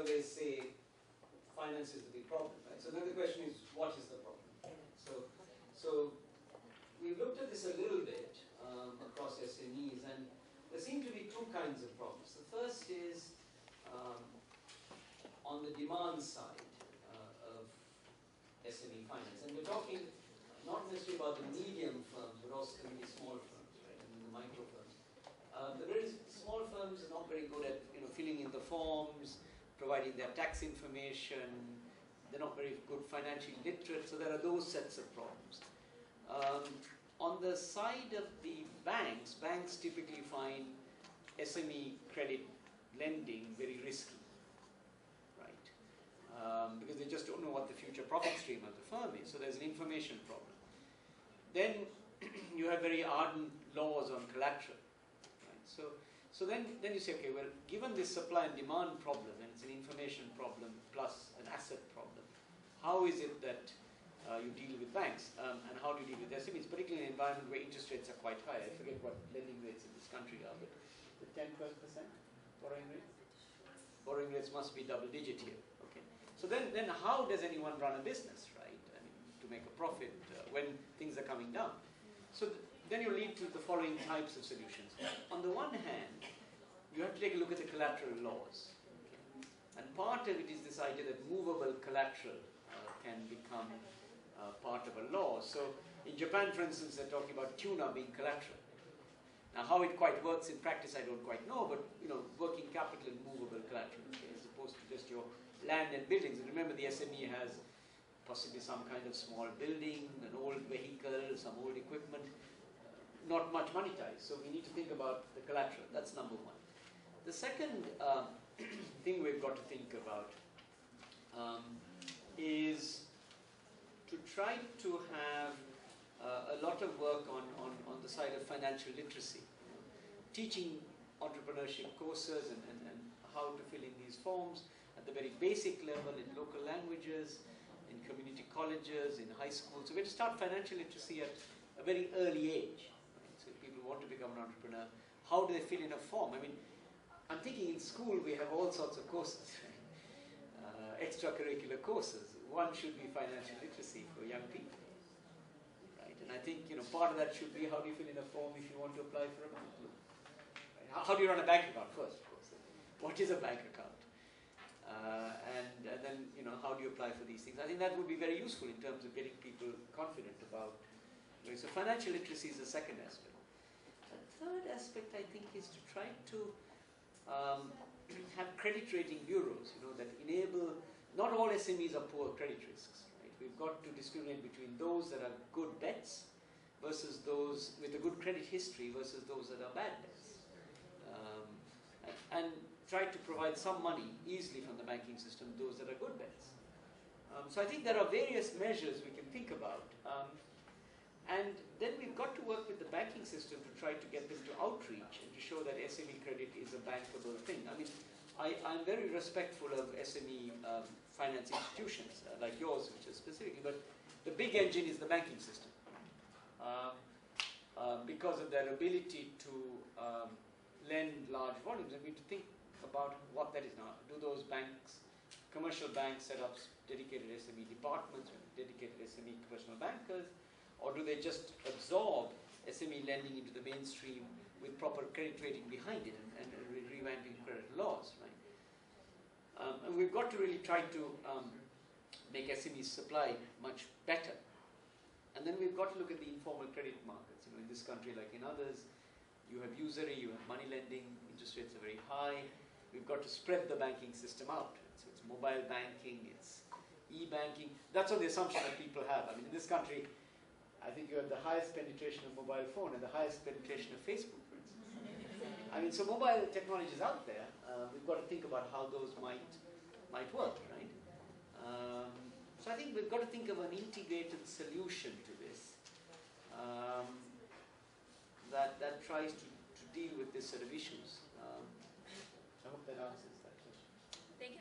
always say finance is the big problem, right? So then the question is, what is the problem? So we've looked at this a little bit across SMEs, and there seem to be two kinds of problems. The first is on the demand side of SME finance, and we're talking not necessarily about the medium firms, but also the really small firms, right, and the micro firms. The very small firms are not very good at filling in the forms, providing their tax information. They're not very good financially literate, so there are those sets of problems. On the side of the banks typically find SME credit lending very risky, right? Because they just don't know what the future profit stream of the firm is, so there's an information problem. Then you have very ardent laws on collateral, right? So then you say, okay, well, given this supply and demand problem, and it's an information problem plus an asset problem, how is it that you deal with banks, and how do you deal with SMEs, particularly in an environment where interest rates are quite high? I forget what lending rates in this country are, but the 10-12% borrowing rates? Borrowing rates must be double digit here. Okay. So then how does anyone run a business, right? I mean, to make a profit when things are coming down. So then you lead to the following types of solutions. On the one hand, you have to take a look at the collateral laws. Okay? And part of it is this idea that movable collateral can become part of a law. So in Japan, for instance, they're talking about tuna being collateral. Now, how it quite works in practice, I don't quite know, but working capital and movable collateral, okay, as opposed to just your land and buildings. And remember, the SME has possibly some kind of small building, an old vehicle, some old equipment, not much monetized. So we need to think about the collateral. That's number one. The second thing we've got to think about is to try to have a lot of work on the side of financial literacy, teaching entrepreneurship courses and how to fill in these forms at the very basic level in local languages, in community colleges, in high schools. So we have to start financial literacy at a very early age. Right? So if people want to become an entrepreneur, how do they fill in a form? I mean, I'm thinking in school we have all sorts of courses, extracurricular courses. One should be financial literacy for young people. Right? And I think part of that should be, how do you fill in a form if you want to apply for a bank loan? Right? How do you run a bank account first, of course? What is a bank account? And then, how do you apply for these things? I think that would be very useful in terms of getting people confident about. So financial literacy is the second aspect. The third aspect, I think, is to try to have credit rating bureaus, that enable. Not all SMEs are poor credit risks. Right? We've got to discriminate between those that are good bets versus those with a good credit history versus those that are bad bets, and try to provide some money easily from the banking system, those that are good bets. So I think there are various measures we can think about. And then we've got to work with the banking system to try to get them to outreach and to show that SME credit is a bankable thing. I mean, I'm very respectful of SME finance institutions like yours, which is specifically, but the big engine is the banking system. Because of their ability to lend large volumes, and we need to think about what that is now. Do those banks, commercial banks, set up dedicated SME departments with dedicated SME professional bankers, or do they just absorb SME lending into the mainstream with proper credit rating behind it and revamping credit laws, right? And we've got to really try to make SME supply much better. And then we've got to look at the informal credit markets. In this country, like in others, you have usury, you have money lending, interest rates are very high. We've got to spread the banking system out. So it's mobile banking, it's e-banking. That's all the assumption that people have. I mean, in this country, I think you have the highest penetration of mobile phone and the highest penetration of Facebook, for instance. I mean, so mobile technology is out there. We've got to think about how those might work, right? So I think we've got to think of an integrated solution to this that tries to deal with this set of issues. I hope that answers.